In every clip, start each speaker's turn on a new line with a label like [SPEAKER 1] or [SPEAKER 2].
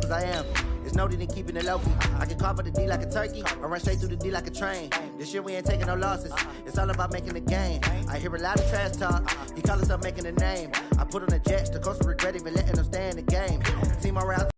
[SPEAKER 1] cause I am. It's noted in keeping it low-key. I can carve up the D like a turkey, or run straight through the D like a train. This year we ain't taking no losses. It's all about making the game. I hear a lot of trash talk. He call himself making a name. I put on the Jets, the coach regret even letting them stay in the game. Team around.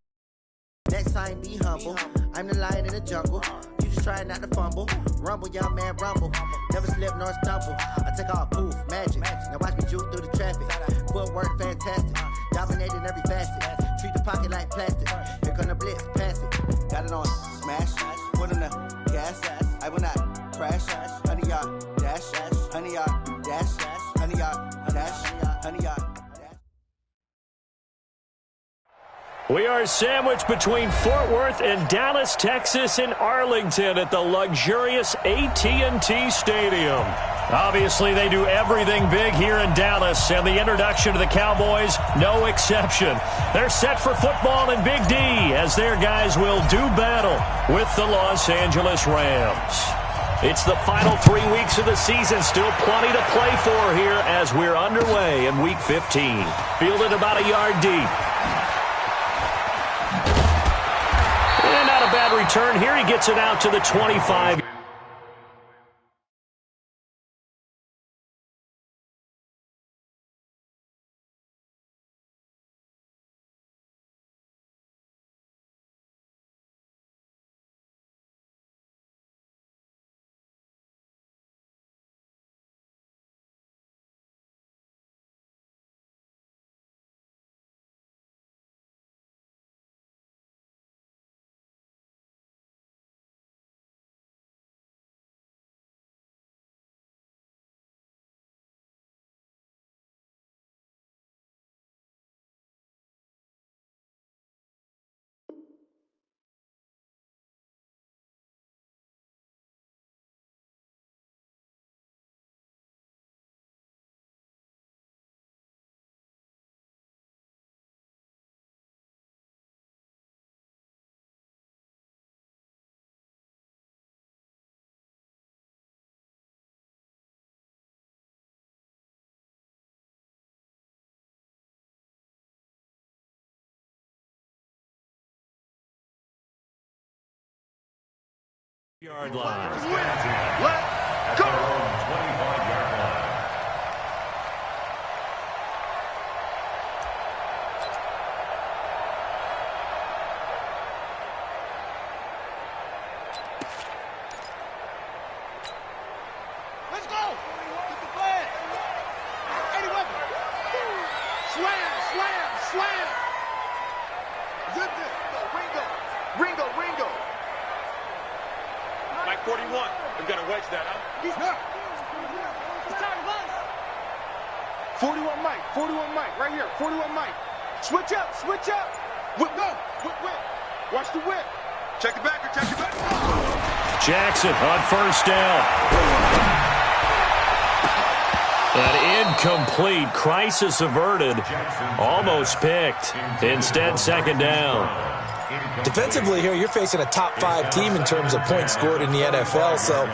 [SPEAKER 1] Next time, be humble. I'm the lion in the jungle. You just trying not to fumble. Rumble, young man, rumble. Never slip nor stumble. I take off, poof, magic. Now watch me juke through the traffic. Footwork, fantastic. Dominating every facet. Treat the pocket like plastic. Here come the blitz, pass it. Got it on, smash. Put in the gas. I will not crash. 100 yard dash. 100 yard dash. 100 yard dash. 100 yard.
[SPEAKER 2] We are sandwiched between Fort Worth and Dallas, Texas, and Arlington at the luxurious AT&T Stadium. Obviously, they do everything big here in Dallas, and the introduction to the Cowboys, no exception. They're set for football in Big D, as their guys will do battle with the Los Angeles Rams. It's the final 3 weeks of the season, still plenty to play for here as we're underway in Week 15. Fielded about a yard deep. And not a bad return here. He gets it out to the 25. Yard line.
[SPEAKER 3] Let's go. 25-yard line.
[SPEAKER 4] Let's go. Get the flag. 81. Slam, slam, slam. Zip it. Ringo.
[SPEAKER 3] Mike 41. We've got to wedge that, huh?
[SPEAKER 4] He's not. It's time to bust. 41 Mike, right here. 41 Mike. Switch up. Whip, go. Whip. Watch the whip.
[SPEAKER 3] Check it back.
[SPEAKER 2] Jackson on first down. An incomplete, crisis averted, almost picked. Instead, second down.
[SPEAKER 5] Defensively here, you're facing a top-5 team in terms of points scored in the NFL. So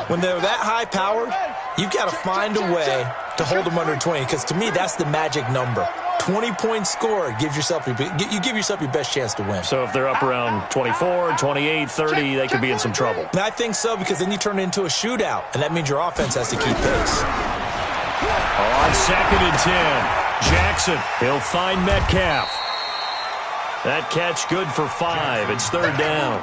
[SPEAKER 5] when they're that high-powered, you've got to find a way to hold them under 20. Because to me, that's the magic number. 20 points scored gives yourself you give yourself your best chance to win.
[SPEAKER 2] So if they're up around 24, 28, 30, they could be in some trouble.
[SPEAKER 5] And I think so, because then you turn it into a shootout, and that means your offense has to keep pace.
[SPEAKER 2] On 2nd and 10, Jackson, he'll find Metcalf. That catch good for 5. It's third down.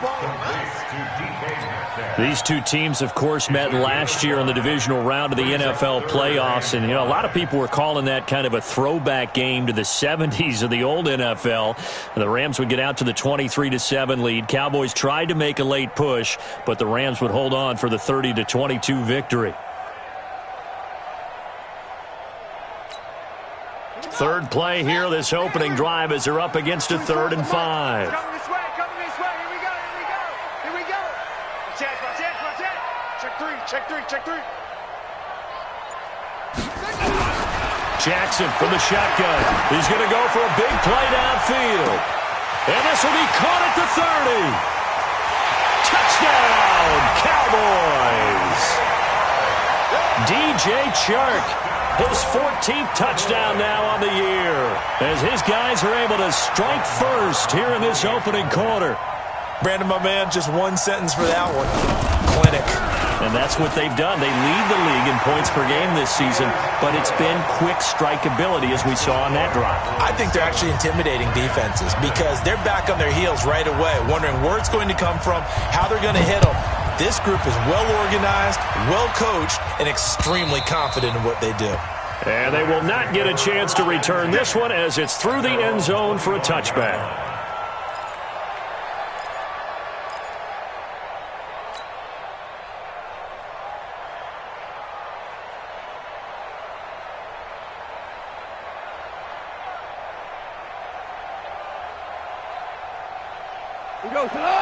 [SPEAKER 2] These two teams, of course, met last year in the divisional round of the NFL playoffs. And, a lot of people were calling that kind of a throwback game to the 70s of the old NFL. And the Rams would get out to the 23-7 lead. Cowboys tried to make a late push, but the Rams would hold on for the 30-22 victory. Third play here, this opening drive, as they're up against a 3rd and 5.
[SPEAKER 4] Coming this way. Here we go. Check three.
[SPEAKER 2] Jackson from the shotgun. He's going to go for a big play downfield. And this will be caught at the 30. Touchdown, Cowboys. DJ Chark his 14th touchdown now on the year, as his guys are able to strike first here in this opening quarter.
[SPEAKER 5] Brandon, my man, just one sentence for that one. Clinic.
[SPEAKER 2] And that's what they've done. They lead the league in points per game this season, but it's been quick strike ability, as we saw on that drive.
[SPEAKER 5] I think they're actually intimidating defenses because they're back on their heels right away, wondering where it's going to come from, how they're going to hit them. This group is well-organized, well-coached, and extremely confident in what they do.
[SPEAKER 2] And they will not get a chance to return this one as it's through the end zone for a touchback.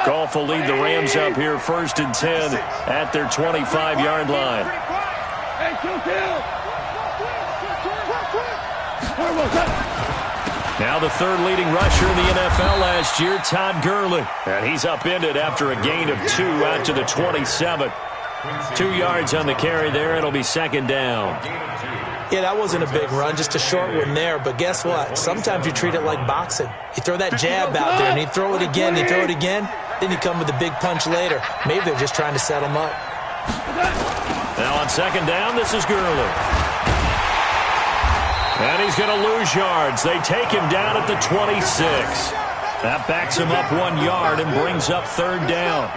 [SPEAKER 2] Goff will lead the Rams up here 1st and 10 at their 25-yard line. Now the third leading rusher in the NFL last year, Todd Gurley. And he's upended after a gain of 2 out to the 27. 2 yards on the carry there. It'll be 2nd down.
[SPEAKER 5] Yeah, that wasn't a big run, just a short one there. But guess what? Sometimes you treat it like boxing. You throw that jab out there, and you throw it again, you throw it again, then you come with a big punch later. Maybe they're just trying to set him up.
[SPEAKER 2] Now on 2nd down, this is Gurley. And he's going to lose yards. They take him down at the 26. That backs him up 1 yard and brings up 3rd down.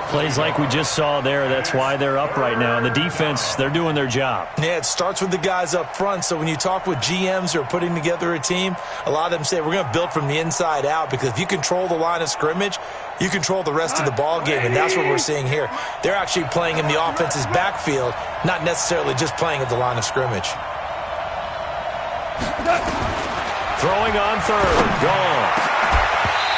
[SPEAKER 2] Plays like we just saw there. That's why they're up right now. And the defense, they're doing their job.
[SPEAKER 5] Yeah, it starts with the guys up front. So when you talk with GMs who are putting together a team, a lot of them say we're going to build from the inside out, because if you control the line of scrimmage, you control the rest of the ball game, and that's what we're seeing here. They're actually playing in the offense's backfield, not necessarily just playing at the line of scrimmage.
[SPEAKER 2] Throwing on 3rd. Gone.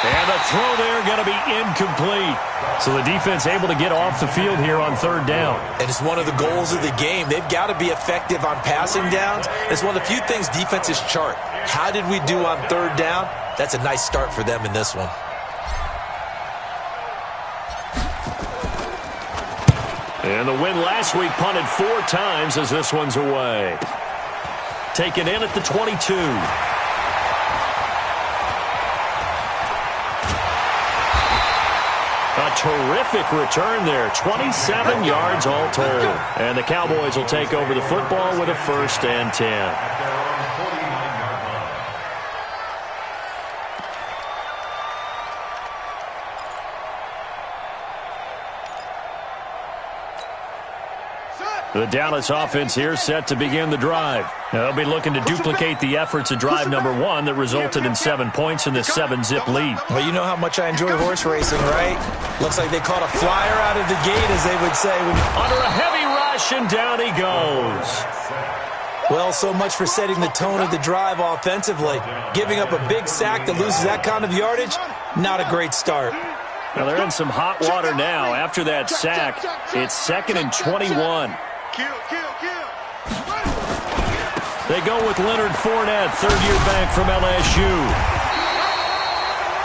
[SPEAKER 2] And the throw there going to be incomplete. So the defense able to get off the field here on 3rd down.
[SPEAKER 5] And it's one of the goals of the game. They've got to be effective on passing downs. It's one of the few things defenses chart. How did we do on 3rd down? That's a nice start for them in this one.
[SPEAKER 2] And the win last week punted 4 times as this one's away. Taken in at the 22. A terrific return there. 27 yards all told. And the Cowboys will take over the football with a 1st and 10. The Dallas offense here set to begin the drive. Now they'll be looking to duplicate the efforts of drive number 1 that resulted in 7 points in the 7-zip lead.
[SPEAKER 5] Well, you know how much I enjoy horse racing, right? Looks like they caught a flyer out of the gate, as they would say.
[SPEAKER 2] Under a heavy rush, and down he goes.
[SPEAKER 5] Well, so much for setting the tone of the drive offensively. Giving up a big sack that loses that kind of yardage, not a great start.
[SPEAKER 2] Now they're in some hot water now. After that sack, it's 2nd and 21. They go with Leonard Fournette, 3rd-year back from LSU.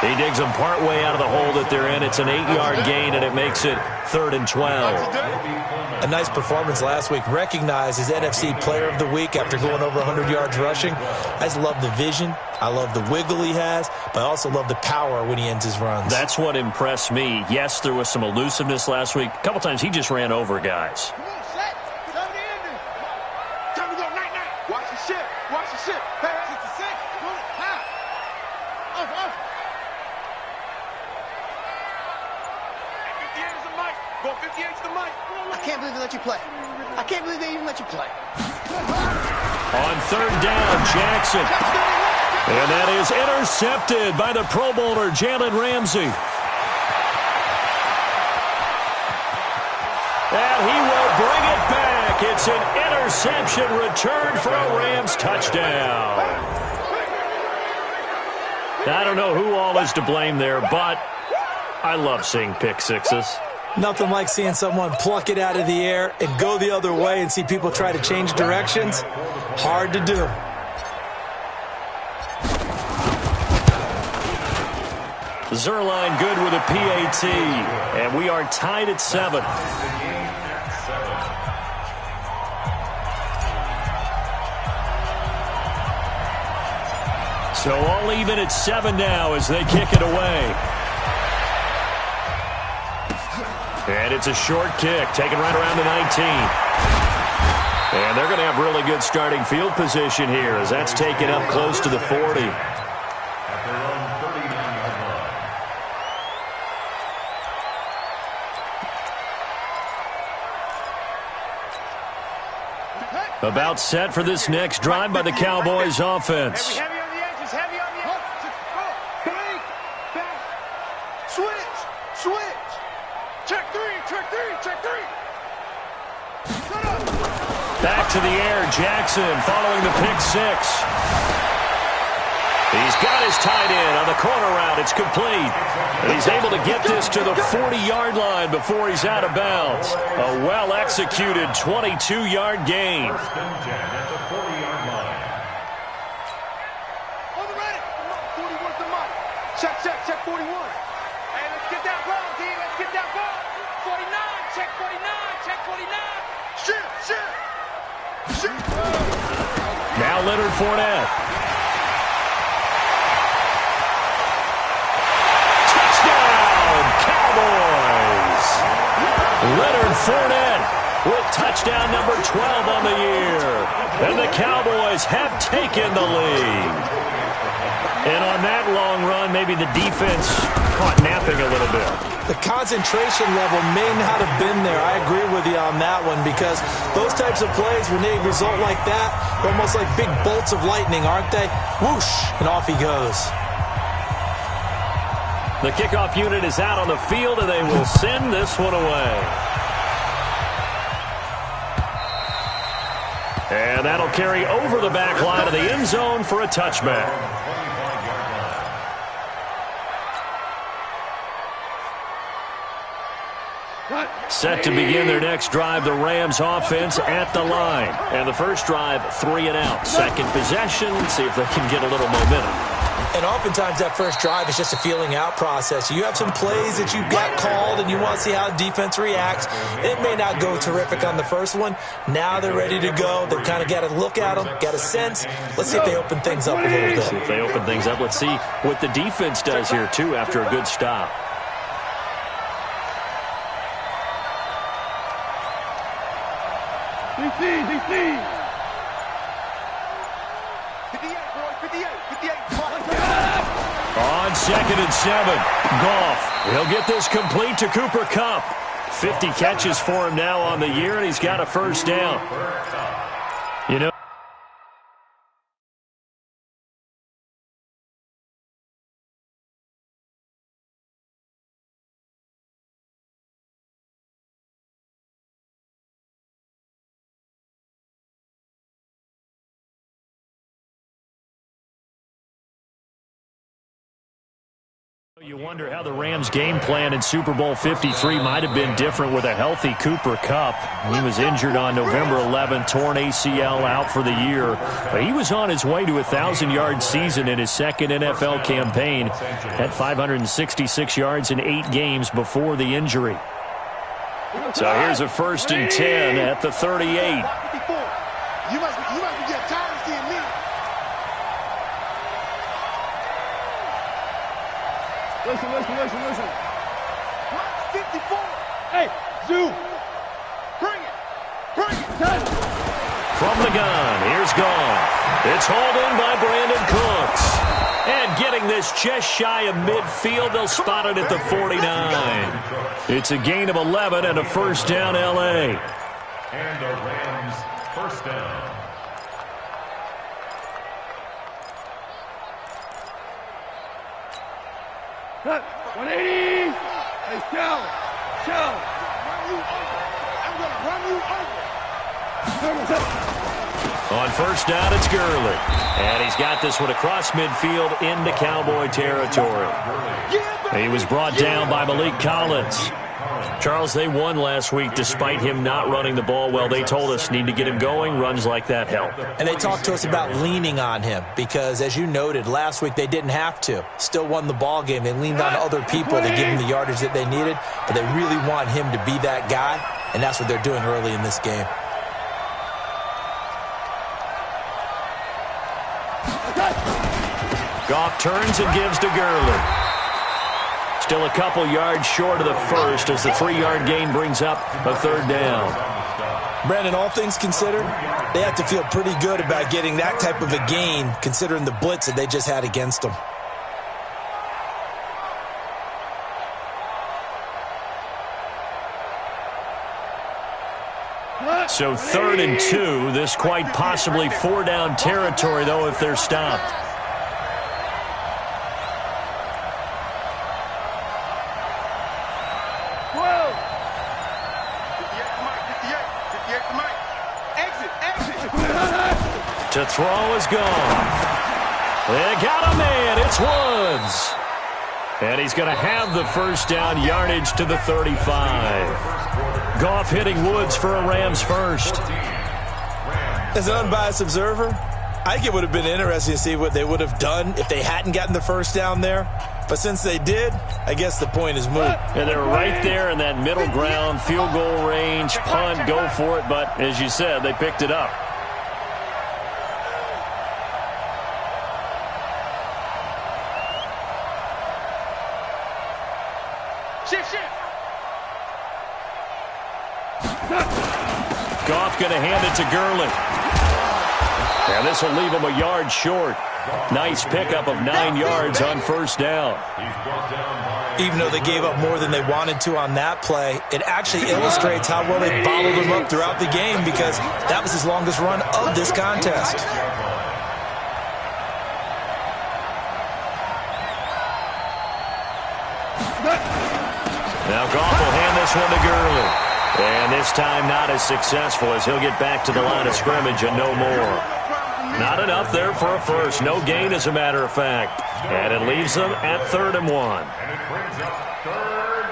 [SPEAKER 2] He digs them partway out of the hole that they're in. It's an 8-yard gain, and it makes it 3rd and 12.
[SPEAKER 5] A nice performance last week. Recognized as NFC Player of the Week after going over 100 yards rushing. I just love the vision. I love the wiggle he has, but I also love the power when he ends his runs.
[SPEAKER 2] That's what impressed me. Yes, there was some elusiveness last week. A couple times he just ran over guys.
[SPEAKER 6] I can't believe they let you play. I can't believe they even let you play.
[SPEAKER 2] On 3rd down, Jackson. And that is intercepted by the Pro Bowler, Jalen Ramsey. And he will bring it back. It's an interception return for a Rams touchdown. I don't know who all is to blame there, but I love seeing pick sixes.
[SPEAKER 5] Nothing like seeing someone pluck it out of the air and go the other way and see people try to change directions. Hard to do.
[SPEAKER 2] Zerline good with a PAT, and we are tied at 7. So all even at 7 now as they kick it away. And it's a short kick, taken right around the 19. And they're going to have really good starting field position here as that's taken up close to the 40. About set for this next drive by the Cowboys offense.
[SPEAKER 4] Heavy on the edges, heavy on the edges. Break, back, switch. Check three. Set up.
[SPEAKER 2] Back to the air, Jackson following the pick six. He's got his tight end on the corner route. It's complete. And he's able to get this to the 40-yard line before he's out of bounds. A well-executed 22-yard gain.
[SPEAKER 3] First and 10 at the 40-yard line.
[SPEAKER 4] On the ready. 41's the mark. Check 41. Hey, let's get that ball, D. Let's get that ball. 49, check 49. Shit.
[SPEAKER 2] Now Leonard Fournette. Cowboys. Leonard Fournette with touchdown number 12 on the year. And the Cowboys have taken the lead. And on that long run, maybe the defense caught napping a little bit.
[SPEAKER 5] The concentration level may not have been there. I agree with you on that one because those types of plays, when they result like that, they're almost like big bolts of lightning, aren't they? Whoosh, and off he goes.
[SPEAKER 2] The kickoff unit is out on the field, and they will send this one away. And that'll carry over the back line of the end zone for a touchback. Set to begin their next drive, the Rams offense at the line. And the first drive, 3 and out. Second possession, see if they can get a little momentum.
[SPEAKER 5] And oftentimes that first drive is just a feeling out process. You have some plays that you've got called and you want to see how the defense reacts. It may not go terrific on the first one. Now they're ready to go. They've kind of got to look at them, got a sense. Let's see if they open things up a little bit.
[SPEAKER 2] See if they open things up. Let's see what the defense does here, too, after a good stop.
[SPEAKER 4] DC. 58.
[SPEAKER 2] On 2nd and 7, Goff. He'll get this complete to Cooper Kupp. 50 catches for him now on the year, and he's got a first down. You know, you wonder how the Rams' game plan in Super Bowl 53 might have been different with a healthy Cooper Kupp. He was injured on November 11th, torn ACL, out for the year. But he was on his way to a 1,000-yard season in his second NFL campaign. Had 566 yards in 8 games before the injury. So here's a 1st and 10 at the 38.
[SPEAKER 4] You must be getting tired of seeing me. Listen. 54. Hey, Zoo. Bring it.
[SPEAKER 2] From the gun, here's Goff. It's hauled in by Brandon Cooks. And getting this just shy of midfield, they'll spot it at the 49. It's a gain of 11 and a first down, L.A.
[SPEAKER 3] And the Rams first down.
[SPEAKER 4] Cut. 180. Hey, Shell. I'm going to run you over.
[SPEAKER 2] On first down, it's Gurley. And he's got this one across midfield into Cowboy territory. He was brought down by Malik Collins. Charles, they won last week despite him not running the ball well. They told us need to get him going. Runs like that help.
[SPEAKER 5] And they talked to us about leaning on him because, as you noted, last week they didn't have to. Still won the ball game. They leaned on other people to give him the yardage that they needed, but they really want him to be that guy, and that's what they're doing early in this game.
[SPEAKER 2] Goff turns and gives to Gurley. Still a couple yards short of the first as the 3-yard gain brings up a third down.
[SPEAKER 5] Brandon, all things considered, they have to feel pretty good about getting that type of a gain considering the blitz that they just had against them.
[SPEAKER 2] So 3rd and 2. This quite possibly 4-down territory, though, if they're stopped. To throw is gone. They got a man. It's Woods. And he's going to have the first down, yardage to the 35. Goff hitting Woods for a Rams first.
[SPEAKER 5] As an unbiased observer, I think it would have been interesting to see what they would have done if they hadn't gotten the first down there. But since they did, I guess the point is moot.
[SPEAKER 2] And they're right there in that middle ground, field goal range, punt, go for it. But as you said, they picked it up. Goff going to hand it to Gurley. And this will leave him a yard short. Nice pickup of 9 yards on first down.
[SPEAKER 5] Even though they gave up more than they wanted to on that play, it actually illustrates how well they bottled them up throughout the game because that was his longest run of this contest.
[SPEAKER 2] Now Goff will hand this one to Gurley. And this time not as successful as he'll get back to the line of scrimmage and no more. Not enough there for a first. No gain, as a matter of fact. And it leaves them at 3rd and 1.
[SPEAKER 3] And it brings up 3rd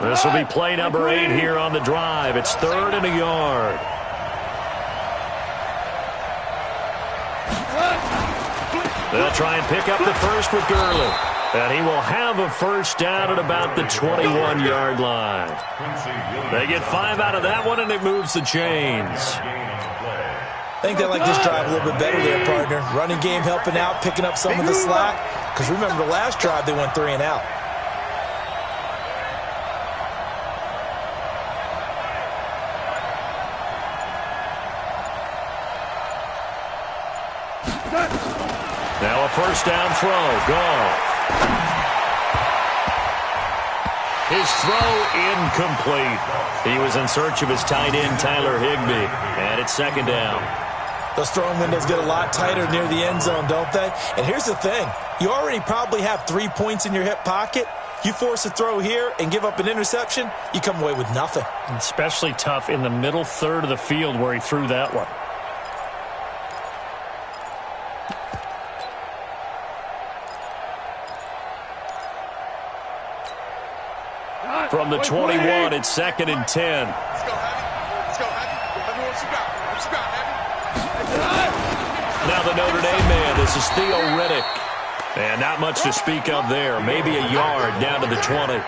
[SPEAKER 3] down.
[SPEAKER 2] This will be play number 8 here on the drive. It's 3rd and a yard. They'll try and pick up the first with Gurley. And he will have a first down at about the 21-yard line. They get 5 out of that one, and it moves the chains.
[SPEAKER 5] I think they like this drive a little bit better there, partner. Running game helping out, picking up some of the slack. Because remember, the last drive, they went 3 and out.
[SPEAKER 2] Now a first down throw. Goff. His throw incomplete. He was in search of his tight end, Tyler Higbee. And it's 2nd down.
[SPEAKER 5] Those throwing windows get a lot tighter near the end zone, don't they? And here's the thing. You already probably have 3 points in your hip pocket. You force a throw here and give up an interception, you come away with nothing.
[SPEAKER 2] Especially tough in the middle third of the field where he threw that one. From the 21, it's 2nd and 10.
[SPEAKER 4] Let's go, Heavy. Let's go, Heavy. Heavy, what you got? What you got, Heavy?
[SPEAKER 2] Now the Notre Dame man, this is Theo Riddick. And not much to speak of there. Maybe a yard down to the 20.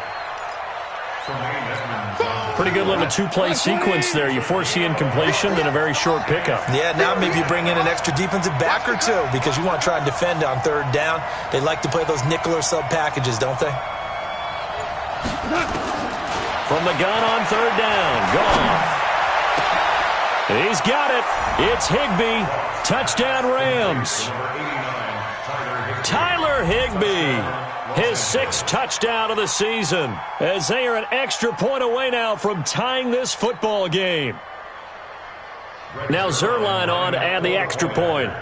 [SPEAKER 2] Pretty good little 2-play sequence there. You force the incompletion, then a very short pickup.
[SPEAKER 5] Yeah, now maybe you bring in an extra defensive back or two because you want to try and defend on 3rd down. They like to play those nickel or sub packages, don't they?
[SPEAKER 2] From the gun on 3rd down, Goff. He's got it. It's Higbee. Touchdown Rams. Tyler Higbee. His 6th touchdown of the season as they are an extra point away now from tying this football game. Now Zerline on to add the extra point.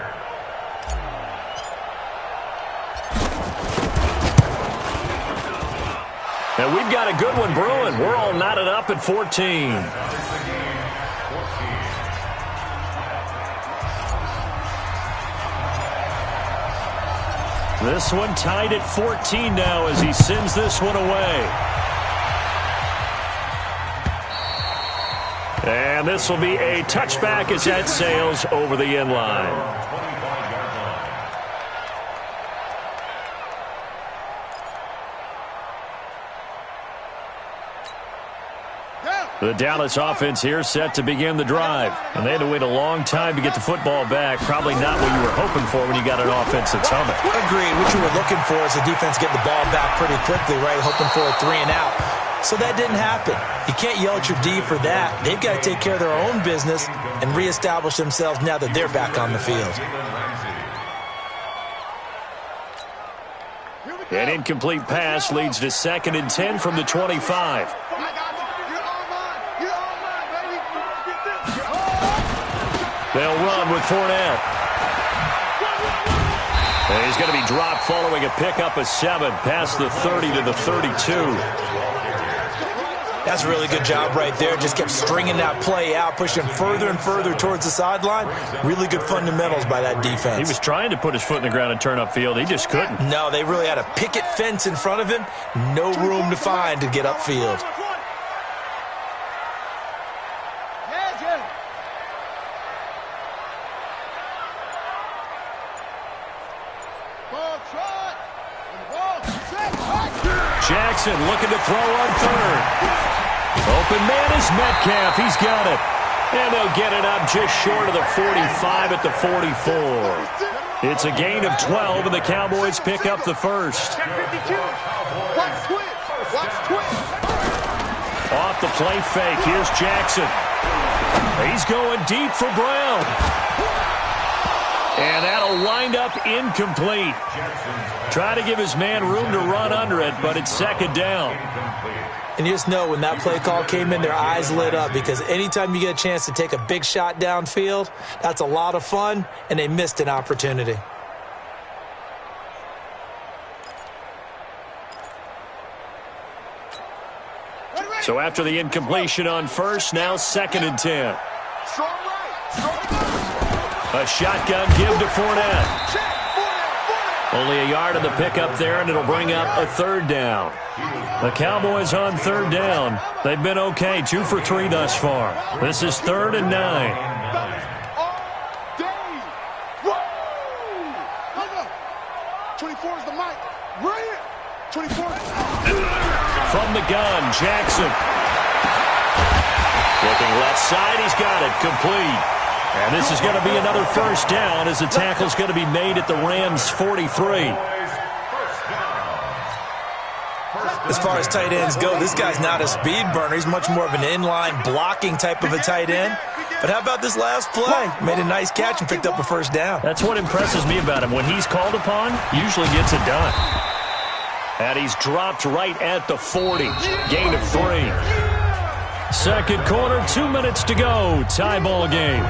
[SPEAKER 2] And we've got a good one brewing. We're all knotted up at 14. This one tied at 14 now as he sends this one away. And this will be a touchback as that sails over the end line.
[SPEAKER 4] Down.
[SPEAKER 2] The Dallas offense here set to begin the drive. And they had to wait a long time to get the football back. Probably not what you were hoping for when you got an offense that's humming.
[SPEAKER 5] Agreed. What you were looking for is the defense get the ball back pretty quickly, right? Hoping for a 3 and out. So that didn't happen. You can't yell at your D for that. They've got to take care of their own business and reestablish themselves now that they're back on the field.
[SPEAKER 2] An incomplete pass leads to 2nd and 10 from the 25. They'll run with Fournette. And he's going to be dropped following a pickup of 7 past the 30 to the 32.
[SPEAKER 5] That's a really good job right there. Just kept stringing that play out, pushing further and further towards the sideline. Really good fundamentals by that defense.
[SPEAKER 2] He was trying to put his foot in the ground and turn upfield. He just couldn't.
[SPEAKER 5] No, they really had a picket fence in front of him. No room to find to get upfield.
[SPEAKER 2] Jackson looking to throw on 3rd. Open man is Metcalf. He's got it. And they'll get it up just short of the 45 at the 44. It's a gain of 12, and the Cowboys pick up the first. Off the play fake, here's Jackson. He's going deep for Brown. And that'll wind up incomplete. Try to give his man room to run under it, but it's 2nd down.
[SPEAKER 5] And you just know when that play call came in, their eyes lit up, because anytime you get a chance to take a big shot downfield, that's a lot of fun, and they missed an opportunity.
[SPEAKER 2] So after the incompletion on 1st, now 2nd and 10. A shotgun give to Fournette. Only a yard on the pickup there, and it'll bring up a 3rd down. The Cowboys on 3rd down. They've been okay, 2 for 3 thus far. This is 3rd and 9.
[SPEAKER 4] 24 is the mic. Bring it. 24.
[SPEAKER 2] From the gun, Jackson. Looking left side, he's got it, complete. And this is going to be another 1st down as the tackle's going to be made at the Rams' 43.
[SPEAKER 5] As far as tight ends go, this guy's not a speed burner. He's much more of an inline blocking type of a tight end. But how about this last play? Made a nice catch and picked up a 1st down.
[SPEAKER 2] That's what impresses me about him. When he's called upon, usually gets it done. And he's dropped right at the 40. Gain of 3. 2nd quarter, 2 minutes to go. Tie ball game.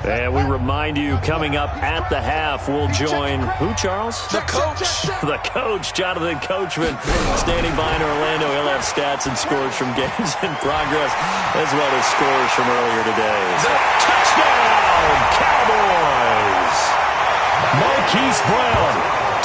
[SPEAKER 2] And we remind you, coming up at the half, we'll join who, Charles?
[SPEAKER 5] The coach.
[SPEAKER 2] The coach, Jonathan Coachman, standing by in Orlando. He'll have stats and scores from games in progress, as well as scores from earlier today. Touchdown, Cowboys! Marquise Brown,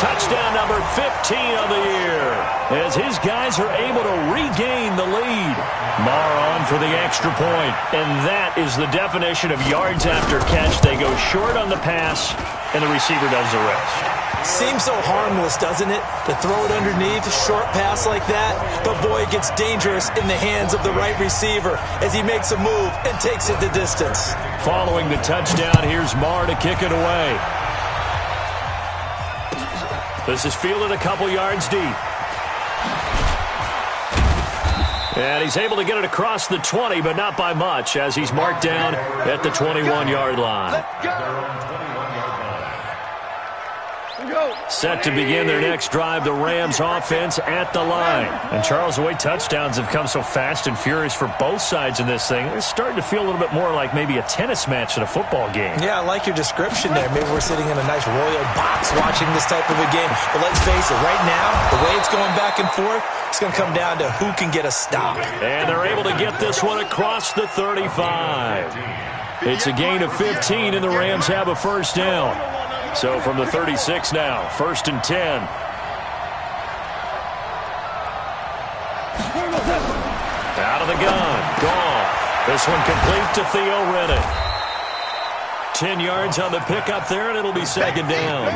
[SPEAKER 2] touchdown number 15 of the year, as his guys are able to regain the lead. Marr on for the extra point, and that is the definition of yards after catch. They go short on the pass, and the receiver does the rest.
[SPEAKER 5] Seems so harmless, doesn't it, to throw it underneath, a short pass like that? But boy, it gets dangerous in the hands of the right receiver as he makes a move and takes it the distance.
[SPEAKER 2] Following the touchdown, here's Marr to kick it away. This is fielded a couple yards deep. And he's able to get it across the 20, but not by much, as he's marked down at the 21-yard line. Set to begin their next drive, the Rams offense at the line. And Charles, the way touchdowns have come so fast and furious for both sides in this thing, it's starting to feel a little bit more like maybe a tennis match than a football game.
[SPEAKER 5] Yeah, I like your description there. Maybe we're sitting in a nice royal box watching this type of a game. But let's face it, right now, the way it's going back and forth, it's going to come down to who can get a stop.
[SPEAKER 2] And they're able to get this one across the 35. It's a gain of 15, and the Rams have a 1st down. So from the 36 now, 1st and 10. Out of the gun, Goff. This one complete to Theo Reddick. 10 yards on the pickup there, and it'll be second down.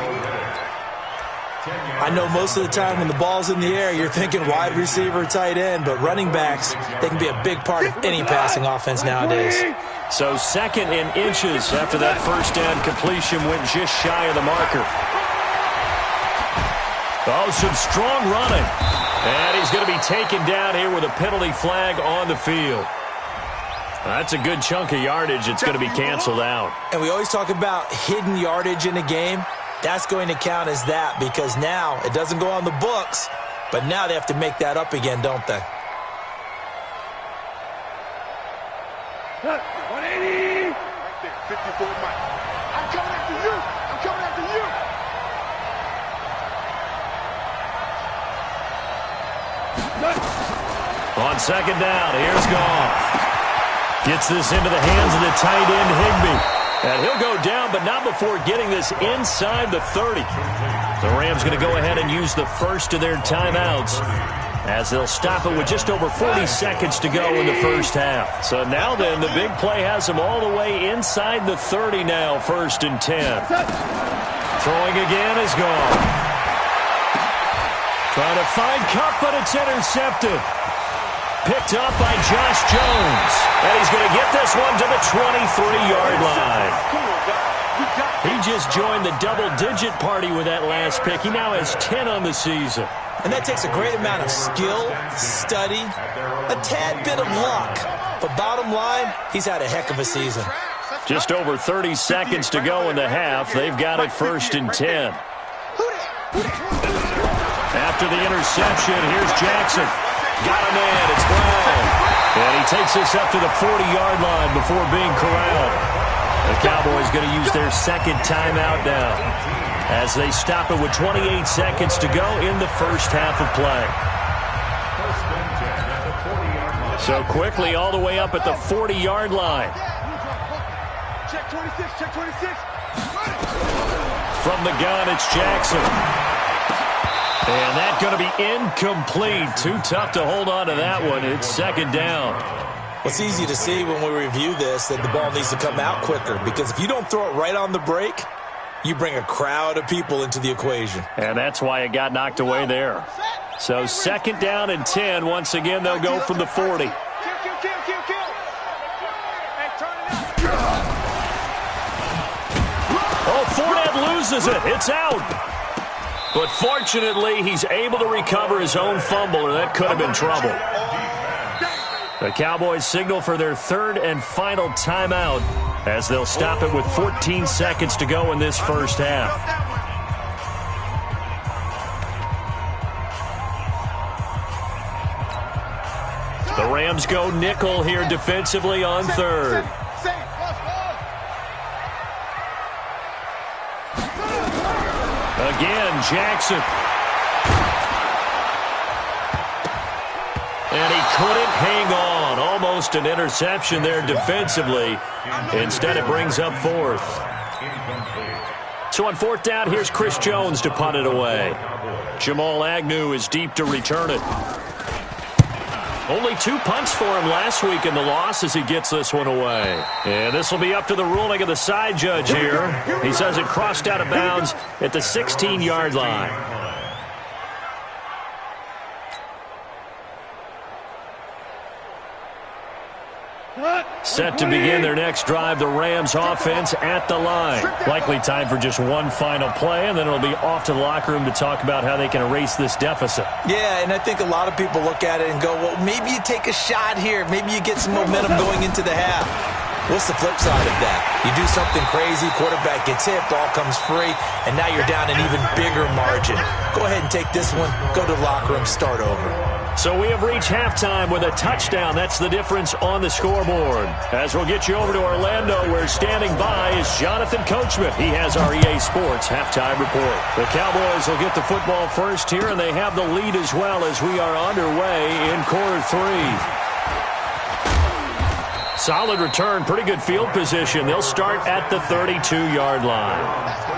[SPEAKER 5] I know most of the time when the ball's in the air, you're thinking wide receiver, tight end, but running backs, they can be a big part of any passing offense nowadays.
[SPEAKER 2] So second in inches after that first down completion went just shy of the marker. Oh, some strong running. And he's going to be taken down here with a penalty flag on the field. That's a good chunk of yardage. It's going to be canceled out.
[SPEAKER 5] And we always talk about hidden yardage in a game. That's going to count as that because now it doesn't go on the books, but now they have to make that up again, don't they?
[SPEAKER 4] 180. Right there, 54 Mike. I'm coming after you. I'm coming after you.
[SPEAKER 2] On second down, here's Goff. Gets this into the hands of the tight end, Higbee. And he'll go down, but not before getting this inside the 30. The Rams going to go ahead and use the first of their timeouts as they'll stop it with just over 40 seconds to go in the first half. So now then, the big play has them all the way inside the 30 now, 1st and 10. Throwing again is Goff. Trying to find Kupp, but it's intercepted. Picked up by Josh Jones. And he's going to get this one to the 23-yard line. He just joined the double-digit party with that last pick. He now has 10 on the season.
[SPEAKER 5] And that takes a great amount of skill, study, a tad bit of luck. But bottom line, he's had a heck of a season.
[SPEAKER 2] Just over 30 seconds to go in the half. They've got it 1st and 10. After the interception, here's Jackson. Got a man, it's Brown. And he takes this up to the 40-yard line before being corralled. The Cowboys going to use their second timeout now as they stop it with 28 seconds to go in the first half of play. So quickly all the way up at the 40-yard line.
[SPEAKER 4] Check 26, check 26.
[SPEAKER 2] From the gun, it's Jackson. And that's going to be incomplete. Too tough to hold on to that one. It's second down.
[SPEAKER 5] It's easy to see when we review this that the ball needs to come out quicker because if you don't throw it right on the break, you bring a crowd of people into the equation.
[SPEAKER 2] And that's why it got knocked away there. So second down and 10. Once again, they'll go from the 40.
[SPEAKER 4] Kill. Hey, turn it up.
[SPEAKER 2] Oh, Fournette loses it. It's out. But fortunately, he's able to recover his own fumble, or that could have been trouble. The Cowboys signal for their third and final timeout as they'll stop it with 14 seconds to go in this first half. The Rams go nickel here defensively on third. Again, Jackson. And he couldn't hang on. Almost an interception there defensively. Instead, it brings up 4th. So on 4th down, here's Chris Jones to punt it away. Jamal Agnew is deep to return it. Only 2 punts for him last week in the loss as he gets this one away. And this will be up to the ruling of the side judge here. He says it crossed out of bounds at the 16-yard line. Set to begin their next drive, the Rams offense at the line. Likely time for just one final play, and then it'll be off to the locker room to talk about how they can erase this deficit.
[SPEAKER 5] Yeah, and I think a lot of people look at it and go, well, maybe you take a shot here. Maybe you get some momentum going into the half. What's the flip side of that? You do something crazy, quarterback gets hit, ball comes free, and now you're down an even bigger margin. Go ahead and take this one, go to the locker room, start over.
[SPEAKER 2] So we have reached halftime with a touchdown. That's the difference on the scoreboard. As we'll get you over to Orlando, where standing by is Jonathan Coachman. He has our EA Sports halftime report. The Cowboys will get the football first here, and they have the lead as well as we are underway in quarter 3. Solid return, pretty good field position. They'll start at the 32-yard line.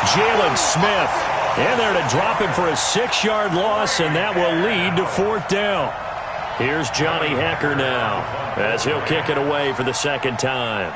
[SPEAKER 2] Jalen Smith in there to drop him for a 6-yard loss, and that will lead to 4th down. Here's Johnny Hecker now as he'll kick it away for the 2nd time.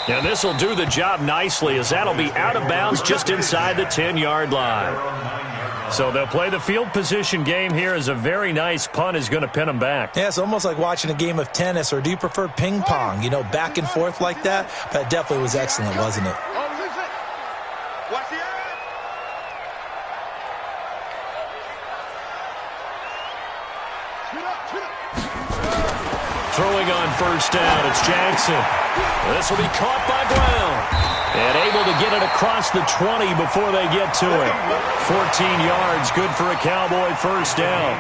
[SPEAKER 2] And this will do the job nicely, as that'll be out of bounds just inside the 10-yard line. So they'll play the field position game here, as a very nice punt is going to pin them back.
[SPEAKER 5] Yeah, it's almost like watching a game of tennis, or do you prefer ping pong? You know, back and forth like that? That definitely was excellent, wasn't it?
[SPEAKER 4] Watch the eye.
[SPEAKER 2] Throwing on 1st down, it's Jackson. This will be caught by Brown. And able to get it across the 20 before they get to it. 14 yards, good for a Cowboy 1st down.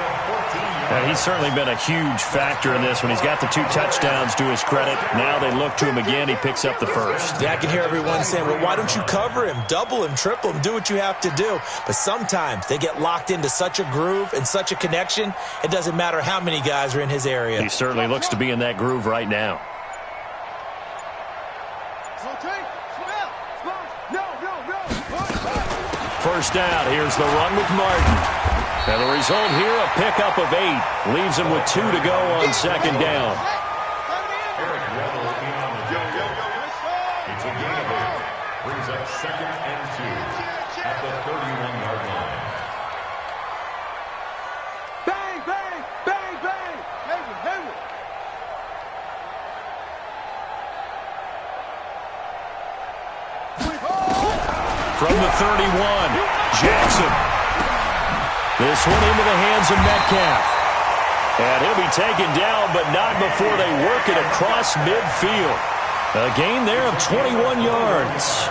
[SPEAKER 2] And he's certainly been a huge factor in this when he's got the 2 touchdowns to his credit. Now they look to him again. He picks up the 1st.
[SPEAKER 5] Yeah, I can hear everyone saying, well, why don't you cover him? Double him, triple him, do what you have to do. But sometimes they get locked into such a groove and such a connection, it doesn't matter how many guys are in his area.
[SPEAKER 2] He certainly looks to be in that groove right now. First down, here's the run with Martin. And the result here, a pickup of 8. Leaves him with 2 to go on 2nd down.
[SPEAKER 3] It's a gain of 8. Brings up 2nd and 2 at the 31-yard line.
[SPEAKER 4] Bang, bang, bang, bang. Hayward.
[SPEAKER 2] From the 31, Jackson. This one into the hands of Metcalf. And he'll be taken down, but not before they work it across midfield. A gain there of 21 yards.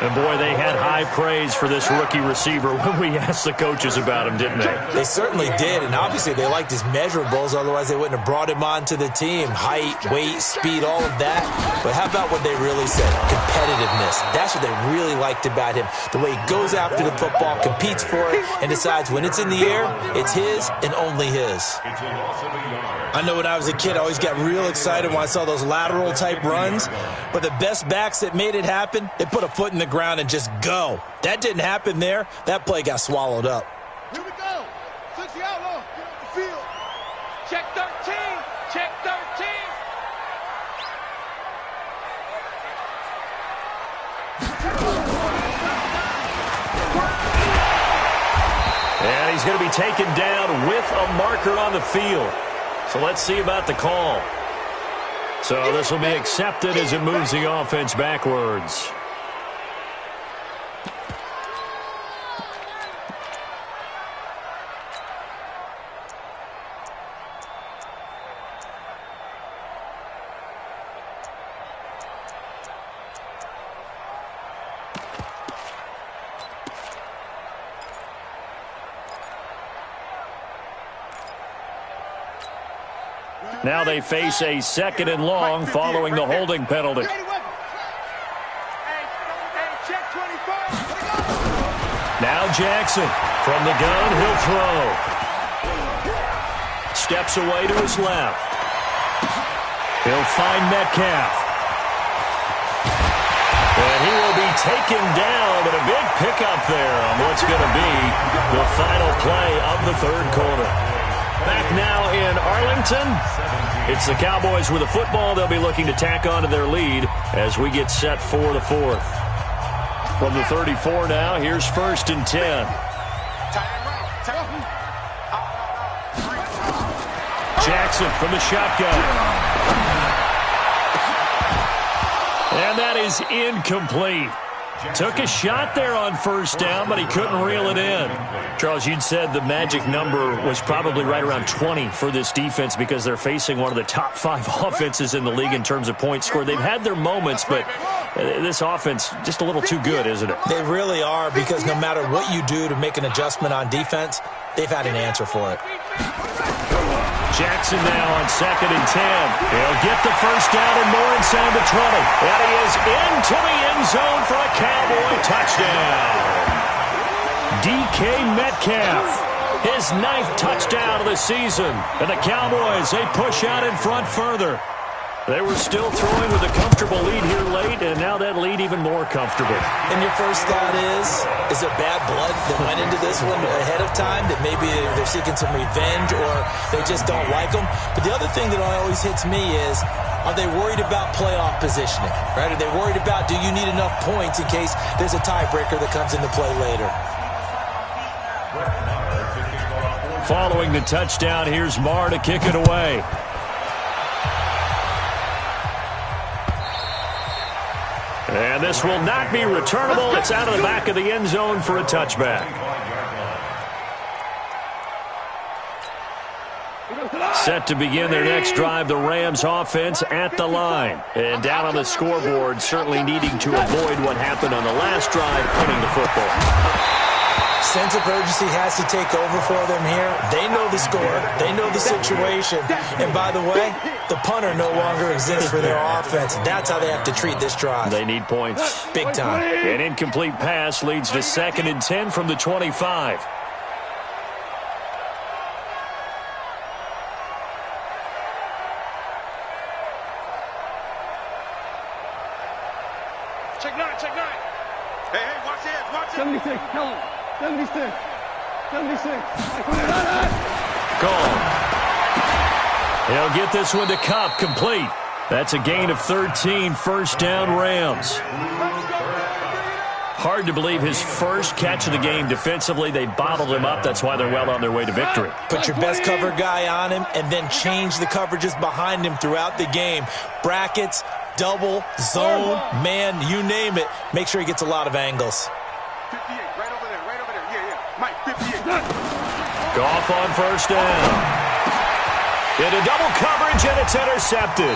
[SPEAKER 2] And, boy, they had high praise for this rookie receiver when we asked the coaches about him, didn't they?
[SPEAKER 5] They certainly did, and obviously they liked his measurables, otherwise they wouldn't have brought him onto the team. Height, weight, speed, all of that. But how about what they really said? Competitiveness. That's what they really liked about him. The way he goes after the football, competes for it, and decides when it's in the air, it's his and only his. I know when I was a kid, I always got real excited when I saw those lateral-type runs. But the best backs that made it happen, they put a foot in the ground and just go. That didn't happen there. That play got swallowed up.
[SPEAKER 4] Here we go. 60 outlaw. Get off the field. Check 13. Check 13.
[SPEAKER 2] And he's going to be taken down with a marker on the field. So let's see about the call. So this will be accepted as it moves the offense backwards. Now they face a 2nd and long following the holding penalty. Now Jackson from the gun, he'll throw. Steps away to his left. He'll find Metcalf. And he will be taken down, but a big pickup there on what's going to be the final play of the 3rd quarter. Back now in Arlington, it's the Cowboys with the football. They'll be looking to tack on to their lead as we get set for the 4th. From the 34 now, here's 1st and 10. Jackson from the shotgun. And that is incomplete. Took a shot there on 1st down, but he couldn't reel it in. Charles, you'd said the magic number was probably right around 20 for this defense because they're facing one of the top 5 offenses in the league in terms of points scored. They've had their moments, but This offense just a little too good, isn't it?
[SPEAKER 5] They really are, because no matter what you do to make an adjustment on defense, they've had an answer for it.
[SPEAKER 2] Jackson now on 2nd and 10. He'll get the first down and more inside the 20. And he is into the end zone for a Cowboy touchdown. DK Metcalf, his 9th touchdown of the season. And the Cowboys, they push out in front further. They were still throwing with a comfortable lead here late, and now that lead even more comfortable.
[SPEAKER 5] And your first thought is it bad blood that went into this one ahead of time, that maybe they're seeking some revenge or they just don't like them? But the other thing that always hits me is, are they worried about playoff positioning? Right? Are they worried about, do you need enough points in case there's a tiebreaker that comes into play later?
[SPEAKER 2] Following the touchdown, here's Marr to kick it away. And this will not be returnable. It's out of the back of the end zone for a touchback. Set to begin their next drive, the Rams offense at the line. And down on the scoreboard, certainly needing to avoid what happened on the last drive, punting the football.
[SPEAKER 5] Sense of urgency has to take over for them here. They know the score. They know the situation. And by the way, the punter no longer exists for their offense. That's how they have to treat this drive.
[SPEAKER 2] They need points.
[SPEAKER 5] Big time.
[SPEAKER 2] An incomplete pass leads to 2nd and 10 from the 25.
[SPEAKER 4] Check 9, check 9. Hey, watch this, watch it.
[SPEAKER 7] 76, tell him. 76. 76.
[SPEAKER 2] Gone. He'll get this one to Kupp, complete. That's a gain of 13, first down Rams. Hard to believe his first catch of the game defensively. They bottled him up. That's why they're well on their way to victory.
[SPEAKER 5] Put your best cover guy on him and then change the coverages behind him throughout the game. Brackets, double, zone, man, you name it. Make sure he gets a lot of angles.
[SPEAKER 4] 58, right over there, right over there. Yeah. Mike, 58.
[SPEAKER 2] Goff on first down. Into double coverage, and it's intercepted.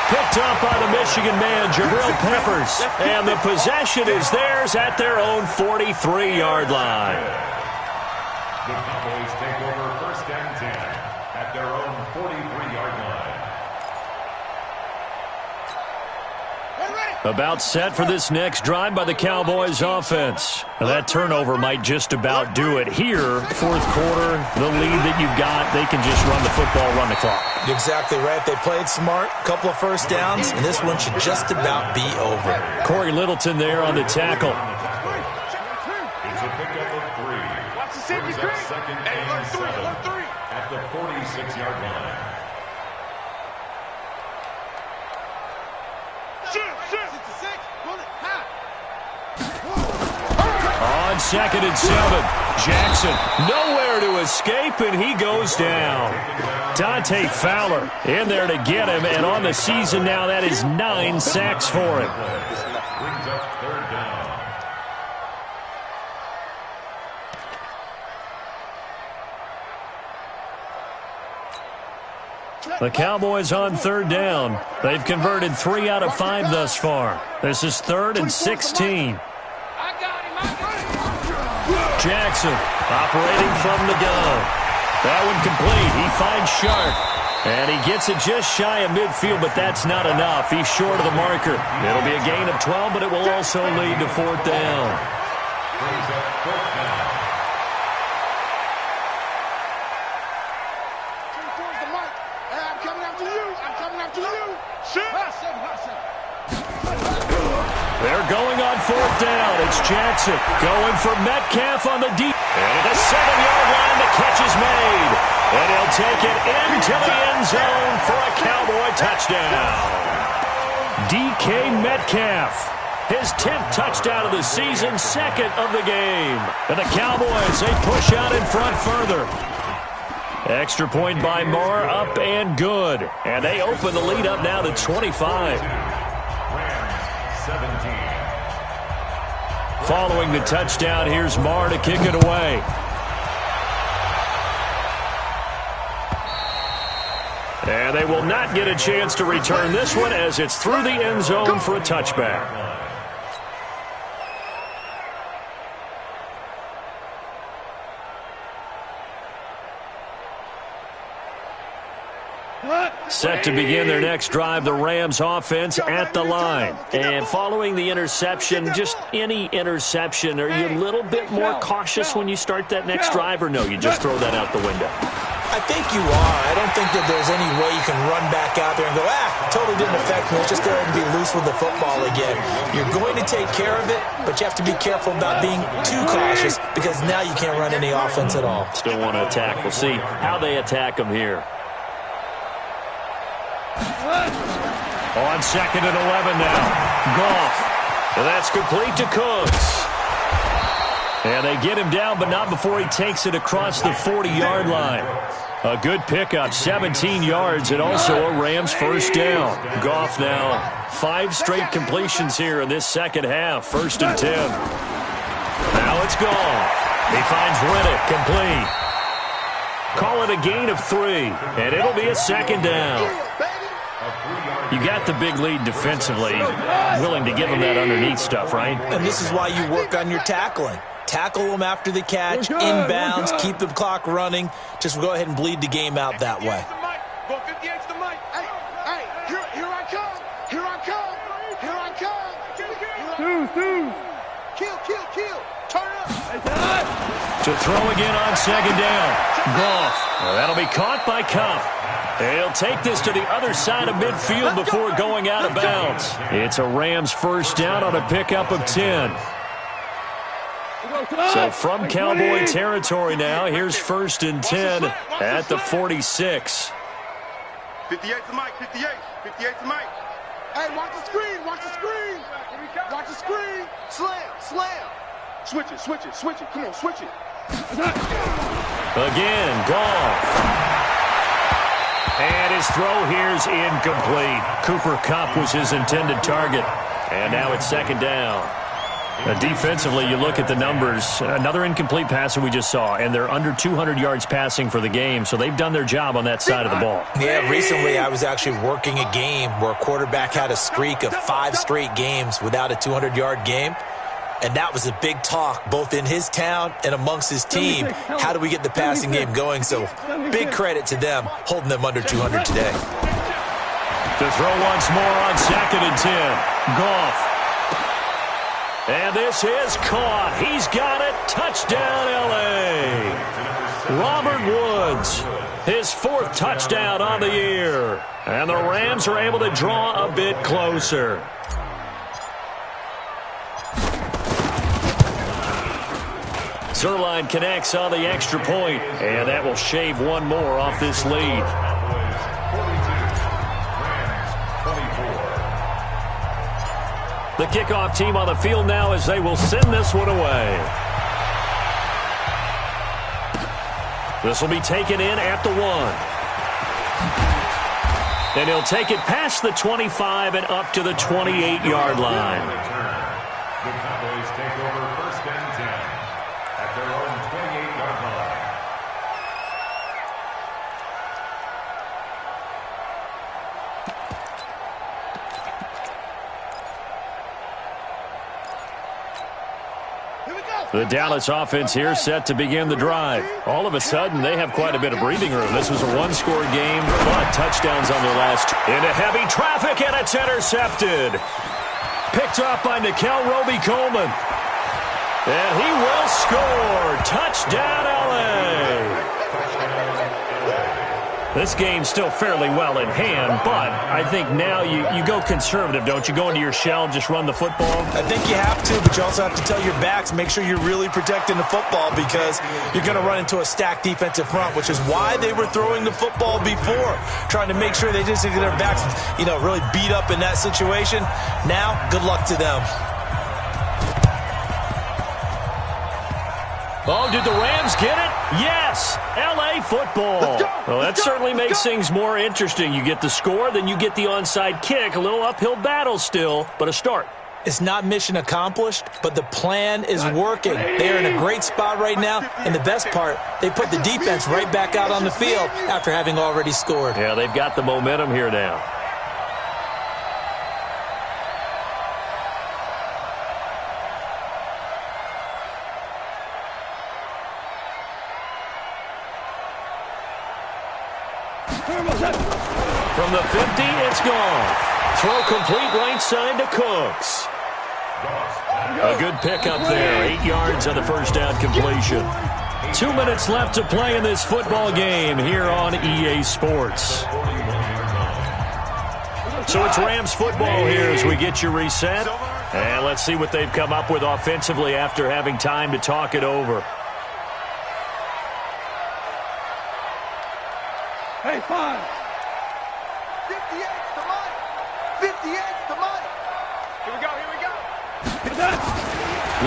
[SPEAKER 2] Picked up by the Michigan man, Jabril Peppers. And the possession is theirs at their own 43-yard line.
[SPEAKER 3] The Cowboys take over 1st and 10 at their own 43-yard line.
[SPEAKER 2] About set for this next drive by the Cowboys offense. Now that turnover might just about do it here. 4th quarter, the lead that you've got, they can just run the football, run the clock.
[SPEAKER 5] Exactly right. They played smart, couple of first downs, and this one should just about be over.
[SPEAKER 2] Corey Littleton there on the tackle.
[SPEAKER 3] It's a pickup of 3.
[SPEAKER 4] Watch the safety screen.
[SPEAKER 3] 2nd
[SPEAKER 4] Hey,
[SPEAKER 3] and 7
[SPEAKER 4] 1-3.
[SPEAKER 3] at the 46-yard line.
[SPEAKER 2] On 2nd and 7, Jackson nowhere to escape, and he goes down. Dante Fowler in there to get him, and on the season now, that is 9 sacks for him.
[SPEAKER 3] Brings up 3rd down.
[SPEAKER 2] The Cowboys on 3rd down. They've converted 3 out of 5 thus far. This is 3rd and 16. Jackson operating from the gun. That one complete. He finds Sharp. And he gets it just shy of midfield, but that's not enough. He's short of the marker. It'll be a gain of 12, but it will also lead to 4th down.
[SPEAKER 3] Brings up 4th down.
[SPEAKER 4] I'm coming after you. I'm coming after you.
[SPEAKER 2] They're going on 4th down. It's Jackson going for Metcalf on the deep. And at the 7-yard line, the catch is made. And he'll take it into the end zone for a Cowboy touchdown. DK Metcalf, his 10th touchdown of the season, 2nd of the game. And the Cowboys, they push out in front further. Extra point by Marr, up and good. And they open the lead up now to 25.
[SPEAKER 3] 17.
[SPEAKER 2] Following the touchdown, here's Marr to kick it away. And they will not get a chance to return this one as it's through the end zone for a touchback. Set to begin their next drive, the Rams offense at the line. And following the interception, just any interception, are you a little bit more cautious when you start that next drive, or no, you just throw that out the window?
[SPEAKER 5] I think you are. I don't think that there's any way you can run back out there and go, totally didn't affect me. Let's just go ahead and be loose with the football again. You're going to take care of it, but you have to be careful about being too cautious because now you can't run any offense at all.
[SPEAKER 2] Still want to attack. We'll see how they attack them here. On 2nd and 11 now. Goff. And that's complete to Cooks. And they get him down, but not before he takes it across the 40-yard line. A good pickup, 17 yards, and also a Rams first down. Goff now 5 straight completions here in this second half. 1st and 10. Now it's Goff. He finds Riddick complete. Call it a gain of 3, and it'll be a 2nd down. You got the big lead defensively, willing to give them that underneath stuff, right?
[SPEAKER 5] And this is why you work on your tackling. Tackle them after the catch, inbounds, keep the clock running. Just go ahead and bleed the game out that way.
[SPEAKER 4] Go 58's the mic. Hey, here I come. Here I come. Here I come. Kill. Turn up.
[SPEAKER 2] To throw again on 2nd down. Goff. Well, that'll be caught by Cup. They'll take this to the other side of midfield before going out of bounds. It's a Rams first down on a pickup of 10. So from Cowboy territory now, here's 1st and 10 at the 46.
[SPEAKER 4] 58's the mic. 58's the mic. Hey, watch the screen. Watch the screen. Slam. Switch it. Come on, switch it.
[SPEAKER 2] Again, Goff. And his throw here's incomplete. Cooper Kupp was his intended target. And now it's 2nd down. Defensively, you look at the numbers. Another incomplete pass that we just saw, and they're under 200 yards passing for the game, so they've done their job on that side of the ball.
[SPEAKER 5] Yeah, recently I was actually working a game where a quarterback had a streak of 5 straight games without a 200-yard game. And that was a big talk, both in his town and amongst his team. How do we get the passing game going? So big credit to them, holding them under 200 today.
[SPEAKER 2] To throw once more on 2nd and 10. Goff. And this is caught. He's got it. Touchdown, L.A. Robert Woods, his 4th touchdown on the year. And the Rams are able to draw a bit closer. Zerline connects on the extra point, and that will shave one more off this lead. The kickoff team on the field now as they will send this one away. This will be taken in at the 1. And he'll take it past the 25 and up to the 28-yard line.
[SPEAKER 3] The Cowboys take over 1st and 10 at their own 28-yard line.
[SPEAKER 2] The Dallas offense here set to begin the drive. All of a sudden, they have quite a bit of breathing room. This was a 1-score game, but touchdowns on their last. Into heavy traffic, and it's intercepted. Picked up by Nickel Roby-Coleman. And he will score. Touchdown, L.A. This game's still fairly well in hand, but I think now you go conservative, don't you? Go into your shell and just run the football?
[SPEAKER 5] I think you have to, but you also have to tell your backs, make sure you're really protecting the football because you're going to run into a stacked defensive front, which is why they were throwing the football before, trying to make sure they just get their backs, really beat up in that situation. Now, good luck to them.
[SPEAKER 2] Oh, did the Rams get it? Yes! L.A. football. Well, that certainly makes things more interesting. You get the score, then you get the onside kick. A little uphill battle still, but a start.
[SPEAKER 5] It's not mission accomplished, but the plan is working. They're in a great spot right now, and the best part, they put the defense right back out on the field after having already scored.
[SPEAKER 2] Yeah, they've got the momentum here now. From the 50, it's gone. Throw complete right side to Cooks. A good pickup there. 8 yards on the first down completion. 2 minutes left to play in this football game here on EA Sports. So it's Rams football here as we get you reset. And let's see what they've come up with offensively after having time to talk it over.
[SPEAKER 7] Hey, 5.
[SPEAKER 6] 58's the money. 58's the money.
[SPEAKER 4] Here we go, here we go.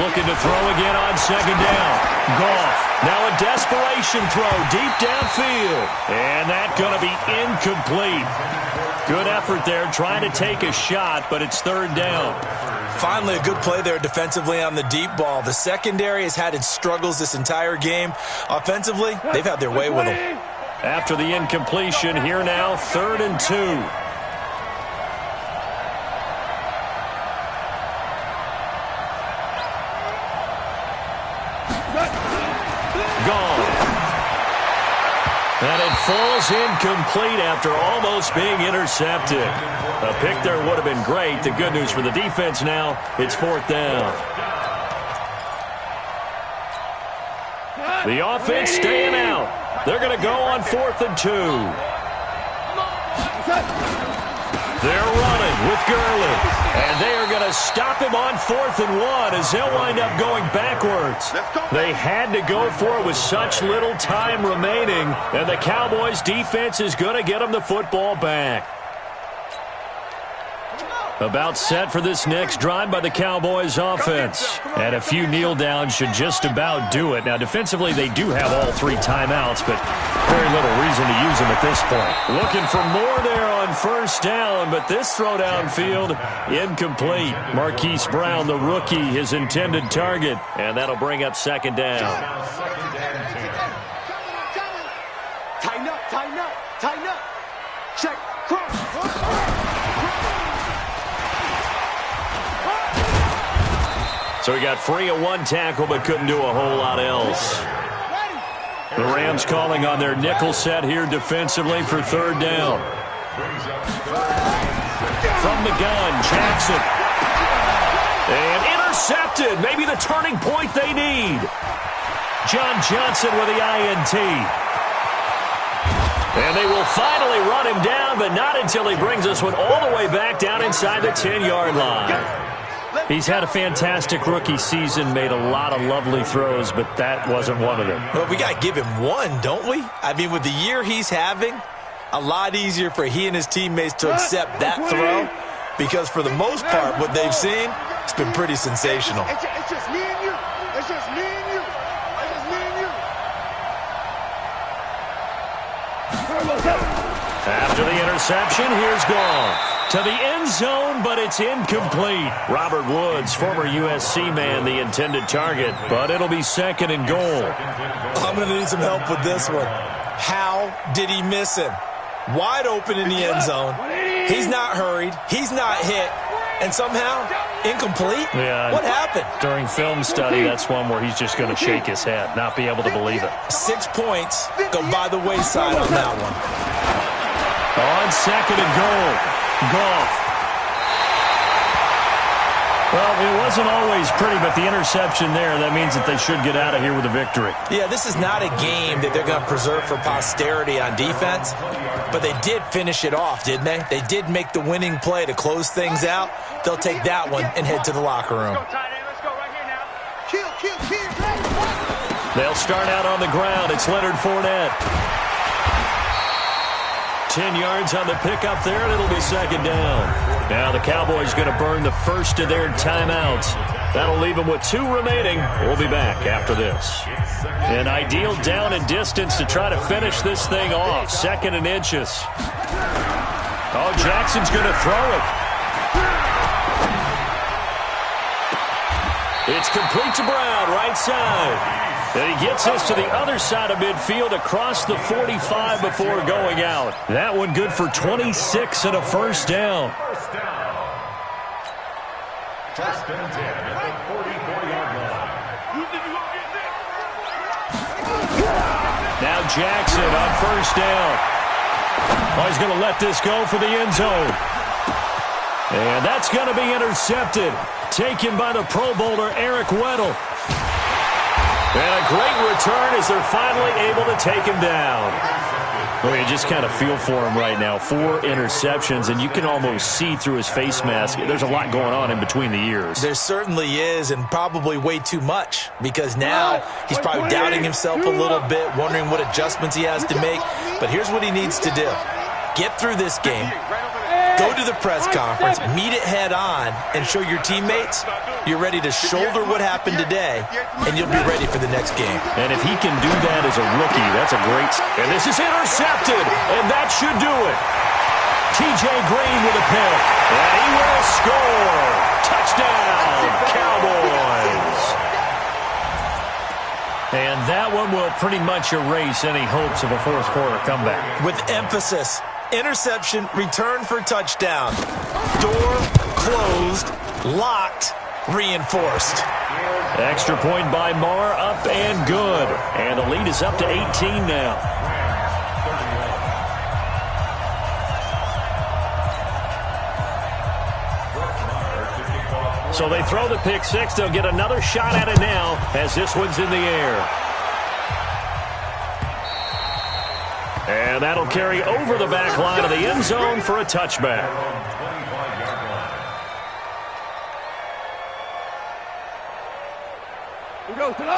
[SPEAKER 2] Looking to throw again on second down. Goff. Now a desperation throw deep downfield. And that's going to be incomplete. Good effort there trying to take a shot, but it's third down.
[SPEAKER 5] Finally, a good play there defensively on the deep ball. The secondary has had its struggles this entire game. Offensively, they've had their way with them.
[SPEAKER 2] After the incompletion, here now, 3rd and 2. Gone. And it falls incomplete after almost being intercepted. A pick there would have been great. The good news for the defense now, it's 4th down. The offense staying out. They're going to go on 4th and 2. They're running with Gurley. And they are going to stop him on 4th and 1 as they'll wind up going backwards. They had to go for it with such little time remaining. And the Cowboys defense is going to get them the football back. About set for this next drive by the Cowboys offense. And a few kneel downs should just about do it. Now, defensively, they do have all 3 timeouts, but very little reason to use them at this point. Looking for more there on first down, but this throw downfield, incomplete. Marquise Brown, the rookie, his intended target, and that'll bring up second down.
[SPEAKER 6] Tighten up, tighten up, tighten up. Check, cross.
[SPEAKER 2] So he got free of 1 tackle, but couldn't do a whole lot else. The Rams calling on their nickel set here defensively for 3rd down. From the gun, Jackson. And intercepted. Maybe the turning point they need. John Johnson with the INT. And they will finally run him down, but not until he brings this one all the way back down inside the 10-yard line. He's had a fantastic rookie season, made a lot of lovely throws, but that wasn't one of them.
[SPEAKER 5] Well, we got to give him one, don't we? I mean, with the year he's having, a lot easier for he and his teammates to accept that throw because for the most part, what they've seen, it's been pretty sensational.
[SPEAKER 4] It's just me and you. It's just me and you. It's just me and you.
[SPEAKER 2] After the interception, here's Goff. To the end zone, but it's incomplete. Robert Woods, former USC man, the intended target, but it'll be 2nd and goal.
[SPEAKER 5] I'm going to need some help with this one. How did he miss him? Wide open in the end zone. He's not hurried. He's not hit. And somehow, incomplete?
[SPEAKER 2] Yeah.
[SPEAKER 5] What happened?
[SPEAKER 2] During film study, that's one where he's just going to shake his head, not be able to believe it.
[SPEAKER 5] 6 points go by the wayside on that one.
[SPEAKER 2] On 2nd and goal. Goff. Well, it wasn't always pretty, but the interception there, that means that they should get out of here with a victory.
[SPEAKER 5] Yeah, this is not a game that they're going to preserve for posterity on defense, but they did finish it off, didn't they? They did make the winning play to close things out. They'll take that one and head to the locker room.
[SPEAKER 4] Let's go right here now.
[SPEAKER 6] Kill.
[SPEAKER 2] They'll start out on the ground. It's Leonard Fournette. 10 yards on the pickup there, and it'll be 2nd down. Now the Cowboys going to burn the first of their timeouts. That'll leave them with 2 remaining. We'll be back after this. An ideal down and distance to try to finish this thing off. 2nd and inches. Oh, Jackson's going to throw it. It's complete to Brown, right side. And he gets this to the other side of midfield across the 45 before going out. That one good for 26 and a first down.
[SPEAKER 3] First and 10 at the 44-yard line.
[SPEAKER 2] Now Jackson on first down. Oh, he's going to let this go for the end zone. And that's going to be intercepted. Taken by the Pro Bowler, Eric Weddle. And a great return as they're finally able to take him down. Well, you just kind of feel for him right now. 4 interceptions, and you can almost see through his face mask. There's a lot going on in between the ears.
[SPEAKER 5] There certainly is, and probably way too much, because now he's probably doubting himself a little bit, wondering what adjustments he has to make. But here's what he needs to do. Get through this game. Go to the press conference, meet it head on, and show your teammates you're ready to shoulder what happened today, and you'll be ready for the next game.
[SPEAKER 2] And if he can do that as a rookie, that's a great... And this is intercepted, and that should do it. T.J. Green with a pick, and he will score. Touchdown, Cowboys. And that one will pretty much erase any hopes of a fourth quarter comeback.
[SPEAKER 5] With emphasis. Interception, return for touchdown. Door closed, locked, reinforced.
[SPEAKER 2] Extra point by Marr, up and good. And the lead is up to 18 now. So they throw the pick six. They'll get another shot at it now as this one's in the air. And that'll carry over the back line of the end zone for a touchback.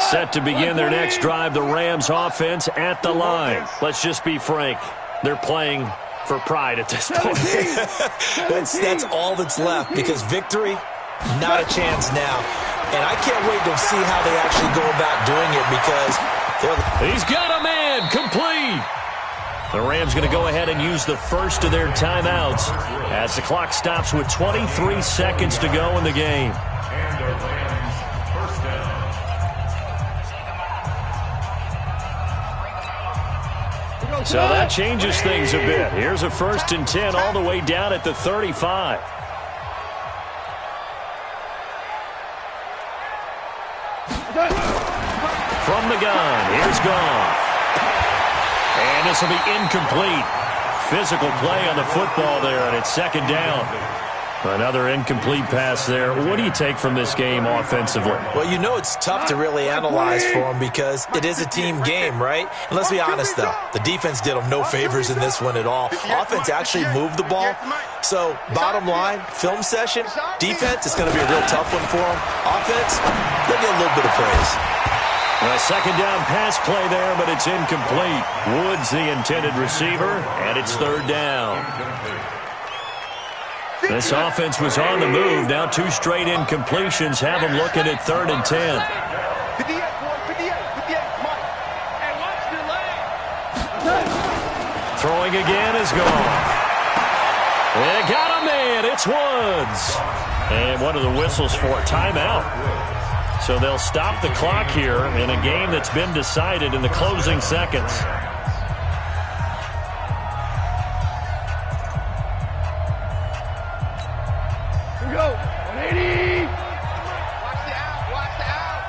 [SPEAKER 2] Set to begin their next drive, the Rams offense at the line. Let's just be frank. They're playing for pride at this point.
[SPEAKER 5] That's all that's left, because victory, not a chance now. And I can't wait to see how they actually go about doing it, because
[SPEAKER 2] he's got a man, complete. The Rams going to go ahead and use the first of their timeouts as the clock stops with 23 seconds to go in the game.
[SPEAKER 3] And the Rams first down.
[SPEAKER 2] So that changes things a bit. Here's a 1st and 10 all the way down at the 35. From the gun, here's Goff. And this will be incomplete. Physical play on the football there, and it's 2nd down. Another incomplete pass there. What do you take from this game offensively?
[SPEAKER 5] Well, you know it's tough to really analyze for them because it is a team game, right? And let's be honest, though. The defense did them no favors in this one at all. Offense actually moved the ball. So, bottom line, film session, defense is going to be a real tough one for them. Offense, they'll get a little bit of praise.
[SPEAKER 2] A 2nd down pass play there, but it's incomplete. Woods the intended receiver, and it's 3rd down. This offense was on the move. Now 2 straight incompletions have them looking at 3rd and 10.
[SPEAKER 4] 58, Mike. And watch the leg.
[SPEAKER 2] Throwing again is gone. They got a man. It's Woods. And what are the whistles for? Timeout. So they'll stop the clock here in a game that's been decided in the closing seconds.
[SPEAKER 7] Here we go. 180.
[SPEAKER 4] Watch the out. Watch the out.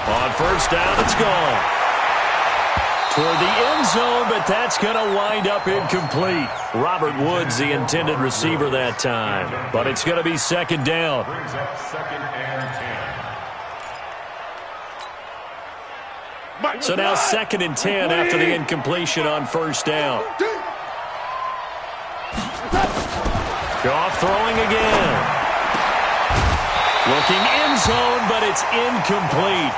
[SPEAKER 2] On 1st down, it's gone. Toward the end zone, but that's going to wind up incomplete. Robert Woods, the intended receiver that time. But it's going to be 2nd down.
[SPEAKER 3] Brings up 2nd and 10.
[SPEAKER 2] So now 2nd and 10 after the incompletion on 1st down. Goff throwing again. Looking end zone, but it's incomplete.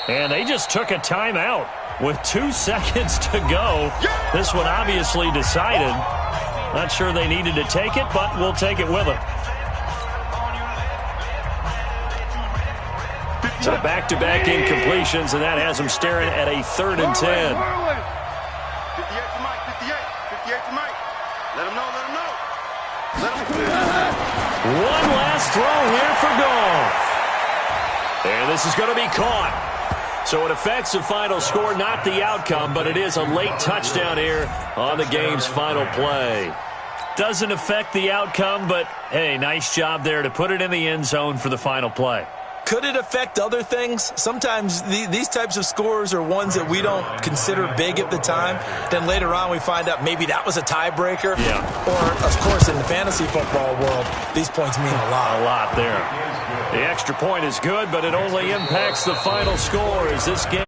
[SPEAKER 2] And they just took a timeout with 2 seconds to go. This one obviously decided. Not sure they needed to take it, but we'll take it with them. So back-to-back incompletions, and that has him staring at a 3rd and 10.
[SPEAKER 4] 58 to Mike, 58 to Mike. Let him know, let him know. Let him know.
[SPEAKER 2] One last throw here for Goff. And this is going to be caught. So it affects the final score, not the outcome, but it is a late touchdown here on the game's final play. Doesn't affect the outcome, but, hey, nice job there to put it in the end zone for the final play.
[SPEAKER 5] Could it affect other things? Sometimes these types of scores are ones that we don't consider big at the time. Then later on we find out maybe that was a tiebreaker.
[SPEAKER 2] Yeah.
[SPEAKER 5] Or, of course, in the fantasy football world, these points mean a lot.
[SPEAKER 2] A lot there. The extra point is good, but it only impacts the final score as this game